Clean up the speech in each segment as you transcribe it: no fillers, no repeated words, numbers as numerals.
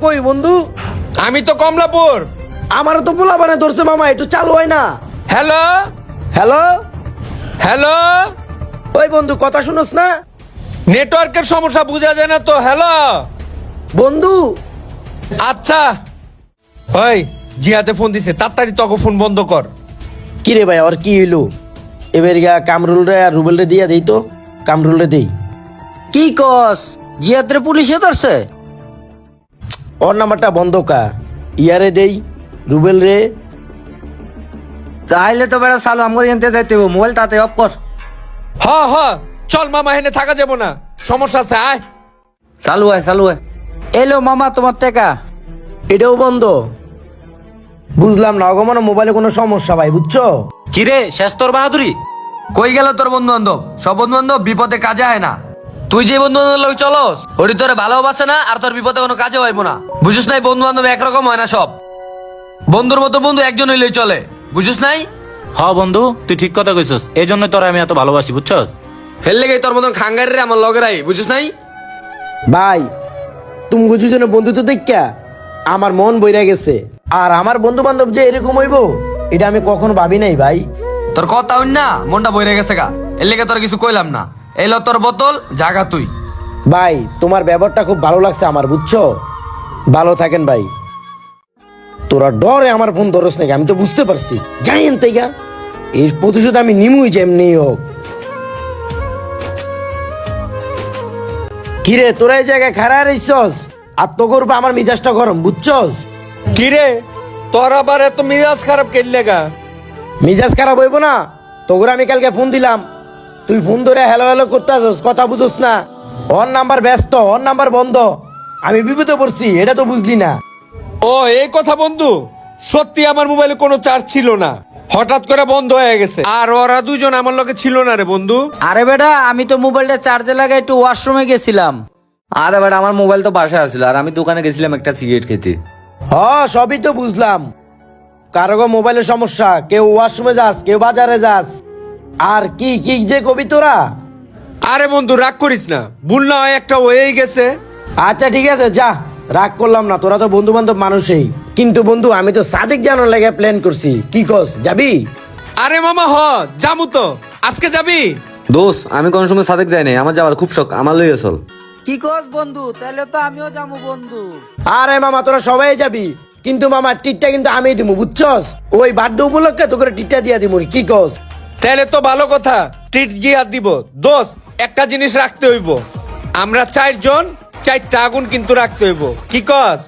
কই বন্ধু? আমি তো কমলাপুর। আমারও তো পোলা বানে ধরছে মামা, একটু চালু হয় না? হ্যালো হ্যালো হ্যালো, ওই বন্ধু কথা শুনোস না? নেটওয়ার্কের সমস্যা বোঝা যায় না তো। হ্যালো বন্ধু আচ্ছা, ওই জিহাতে ফোন দিছে, তাড়াতাড়ি তোকে ফোন বন্ধ কর। কি রে ভাই, আর কি হইলো? এবার গা কামরুল রে আর রুবেল রে দিয়া দেই তো, কামরুল রে দেই। কি কস? জিয়াত্রে পুলিশে ধরছে? ওর নাম্বারটা বন্ধ কা, ইয়ারে দেই রুবেল রে। তাইলে তো বেড়া চালু আমার এনতে যাইতে হবে, মোবাইল তাতে অফ কর। হ হ, চল মামা, হেনে থাকা যাব না, সমস্যা আছে, আয়। চালু হয় চালু হয়। এলো মামা তোমার টাকা। এটাও বন্ধ? বুঝলাম না, অগমন মোবাইলে কোনো সমস্যা ভাই, বুঝছো? কিরে শেষ তোর বাহাদুরি? কই গেল তোর বন্ধু বান্ধব? সব বন্ধু বান্ধব বিপদে কাজে হয় না। তুই যে বন্ধু বান্ধব লোক চলস, ওটি তোরে ভালোবাসে না, আর তোর বিপদে কোনো কাজে হইব না। বুঝিস নাই, বন্ধু বান্ধব একরকম হয় না সব। বন্ধুর মতো বন্ধু একজন হইলেই চলে, বুঝিস নাই? হ বন্ধু, তুই ঠিক কথা কইছস, এই জন্য তোরা আমি এত ভালোবাসি, বুঝছস? হেল লেগে তোর মতন খাঙ্গারে আমার লগেরাই, বুঝিস নাই? ভাই তুমি দুজনে বন্ধুত্ব দেখা আমার মন বইরা গেছে। আর আমার বন্ধু বান্ধব যে এরকম হইব এটা আমি কখনো ভাবি নাই ভাই। তোর কথা হইন না মনটা বইরে গেছে গা, এর লেগে তোর কিছু কইলাম না। এলো তোর বোতল, জাগা তুই। ভাই তোমার ব্যবহারটা খুব ভালো লাগছে আমার, বুঝছো? ভালো থাকেন ভাই। তোরা ডরে আমার ফোন ধরস নাকি আমি তো বুঝতে পারছি, জানেন তাই গা এই প্রতিশোধ আমি নিমুই যেমনি হোক। কিরে তোরা এই জায়গায় খাড়া রইছস আর তো করবে আমার মিজাজটা গরম, বুঝছস? কিরে তোর আবার এত মিজাজ খারাপ কেলে গা? মিজাজ খারাপ হইব না? তোকে আমি কালকে ফোন দিলাম, তুই ফোন ধরে হ্যালো হ্যালো করতে আসস, কথা বুঝোস না। ওর নাম্বার ব্যস্ত, ওর নাম্বার বন্ধ, আমি বিপদে পড়ছি, এটা তো বুঝলি না? ও এই কথা বন্ধু, সত্যি আমার মোবাইলে কোনো চার্জ ছিল না, হঠাৎ করে বন্ধ হয়ে গেছে। আর ওরা দুজন আমার লগে ছিল না রে বন্ধু। আরে বেটা আমি তো মোবাইলটা চার্জে লাগাই একটু ওয়াশরুমে গেছিলাম। আরে বেটা আমার মোবাইল তো বাসায় আসছিল, আর আমি দোকানে গেছিলাম একটা সিগারেট খেতে। সবই তো বুঝলাম, কারো মোবাইলের সমস্যা, কেউ ওয়াশরুমে যাস, কেউ বাজারে যাস, আর কি কি যে কবি তোরা। আরে বন্ধু রাগ করিস না, ভুল না হয় একটা হয়েই গেছে। আচ্ছা ঠিক আছে যা, রাগ করলাম না, তোরা তো বন্ধু বান্ধব মানুষই। কিন্তু বন্ধু আমি তো সাদেক জানার লাগে প্ল্যান করছি, কি কস যাবি? আরে মামা হ যামু তো, আজকে যাবি? দোস্ত আমি কোন সময় সাদেক যাই নাই, আমার যাওয়ার খুব শখ, আমার লইয়া চল। কি কস বন্ধু? তাইলে তো আমিও যাবো বন্ধু। আরে মামা তোরা সবাই যাবি, কিন্তু মামা টিটটা কিন্তু আমি দিব, বুঝছস? ওই বার্থডে উপলক্ষে তোকে টিটটা দিয়া দিব, কি কস? তাহলে তো ভালো কথা, ট্রিট গিয়ে দিব। দোস্ত একটা জিনিস রাখতে হইব, আমরা 4 জন 4টা আগুন কিন্তু রাখতে হইব, কি কস?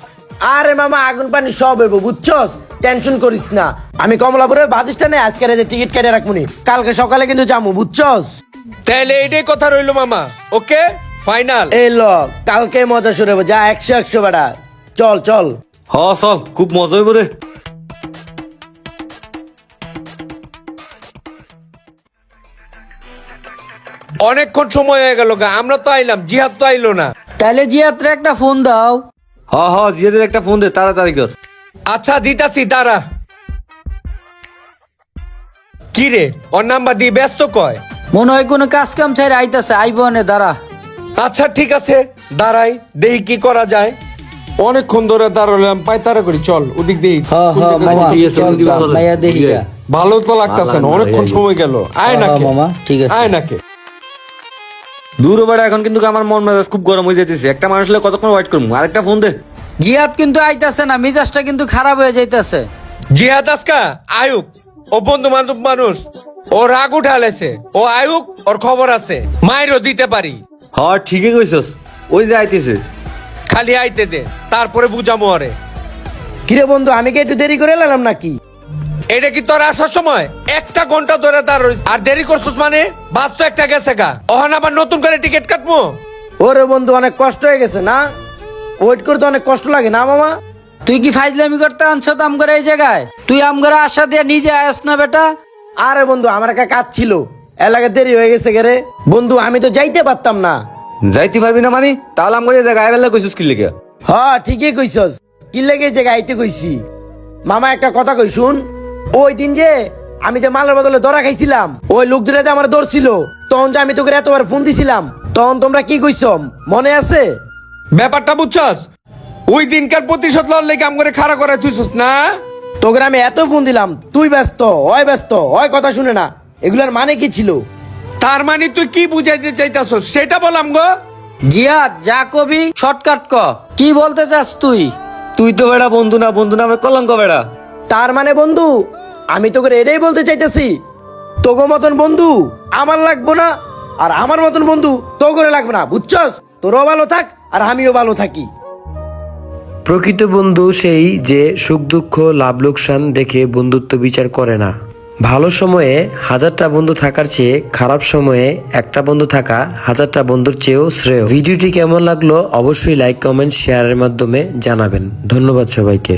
আরে মামা আগুন পানি সব হইব, বুঝছস? টেনশন করিস না, আমি কমলাপুরের বাস স্ট্যান্ডে আজকে রাতে টিকিট কেটে রাখবনি, কালকে সকালে কিন্তু যাবো, বুঝছস? তাহলে এইটাই কথা রইলো মামা, ওকে ফাইনাল। এলো কালকে মজা শুরু হবে, যা 100 বেড়া, চল চল। হ চল, খুব মজা হইব রে। অনেকক্ষণ সময় হয়ে গেল গা, আমরা তো আইলাম, জিহাদ তো আইলো না। তাইলে জিয়াত্রে একটা ফোন দাও। হ জিয়াদের একটা ফোন দে, তাড়াতাড়ি কর। আচ্ছা দিতাছি দাঁড়া। কি রে ওর নাম্বার দিয়ে ব্যস্ত কয়? মনে হয় কোনো কাজ কাম ছাড়া আইতাছে, আইব নে দাঁড়া। আচ্ছা ঠিক আছে দাঁড়াই, দেখি কি করা যায়। অনেকক্ষণ ধরে দাঁড়ালাম, পায়তারা করি, চল ওদিক দিয়ে। মামা ঠিক আছে, চল, ওদিকে চল। ভাইয়া দেখি গা। ভালো তো লাগতাছে না, অনেকক্ষণ সময় গেল। আয় না কে মামা ঠিক আছে। আয় না কে। দূর বেড়া, এখন কিন্তু আমার মন মেজাজ খুব গরম হয়ে যাইতেছে। একটা মানুষ হলে কতক্ষণ ওয়েট করবো, আরেকটা ফোন দে। জিয়াদ কিন্তু আইতাছে না, মিজাজটা কিন্তু খারাপ হয়ে যাইতাছে। জিহাদ আজকা আয়ুক, ও বন্ধু বান্ধব মানুষ, ও রাগ উঠালেছে, ও আয়ুক, ওর খবর আছে, মায়েরও দিতে পারি। হ ঠিকই কইছস, ওই যে আইতেছে। খালি আইতে দে, তারপরে বুঝামো ওরে। কিরে বন্ধু আমি কি একটু দেরি করে এলাম নাকি? এটা কি তোর আসার সময় 1টা ঘন্টা ধরে দাঁড়াইছিস আর দেরি করছিস? মানে বাস তো একটা গেছে গা, ওখানে আবার নতুন করে টিকিট কাটবো? ওরে বন্ধু অনেক কষ্ট হয়ে গেছে না, ওয়েট করতে অনেক কষ্ট লাগে না মামা? তুই কি ফাইজলামি করতে আনছো তো আমগরে এই জায়গায়? তুই আমগরে আশা দিয়ে নিজে আয়স না বেটা। আরে বন্ধু আমার একটা কাজ ছিল, এলাকায় দেরি হয়ে গেছে গেরে বন্ধু, আমি তো যাইতে পারতাম না। যাইতে পারবি না মানে? তাহলে আমার জায়গায় বেলা কইছস কি লেগে? হ্যাঁ ঠিকই কইছস, কি লেগে যে গাইতে কইছি। মামা একটা কথা কই শুন, ওই দিন যে আমি যে মালের বদলে ধরা খাইছিলাম, ওই লোক দুটা যে আমার ধরছিল, তখন যে আমি তোকে এতবার ফোন দিছিলাম, তখন তোমরা কি কইছ মনে আছে? ব্যাপারটা বুঝছস? ওই দিনকার প্রতিশোধ লওয়ার লেগে আমগরে খাড়া করে তুইছস না? তোকে আমি এত ফোন দিলাম, তুই ব্যস্ত, হয় কথা শুনে না। এগুলার মানে কি ছিল? তার মানে তুই কি বুঝাইতে চাইতাছস সেটা বলাম গো। জিয়াদ যা কবি শর্টকাট ক, কি বলতে চাস তুই? তুই তো বেড়া বন্ধু না, বন্ধু নামে কলঙ্ক বেড়া। তার মানে বন্ধু, আমি তোকে এটাই বলতে চাইতেছি, তোগো মতন বন্ধু আমার লাগবো না, আর আমার মতন বন্ধু তো করে লাগবে না, বুঝছস? তোরও ভালো থাক আর আমিও ভালো থাকি। প্রকৃত বন্ধু সেই যে সুখ দুঃখ লাভ লোকসান দেখে বন্ধুত্ব বিচার করে না। ভালো সময়ে 1000টা বন্ধু থাকার চেয়ে খারাপ সময়ে একটা বন্ধু থাকা 1000টা বন্ধুর চেয়েও শ্রেয়। ভিডিওটি কেমন লাগলো অবশ্যই লাইক কমেন্ট শেয়ারের মাধ্যমে জানাবেন। ধন্যবাদ সবাইকে।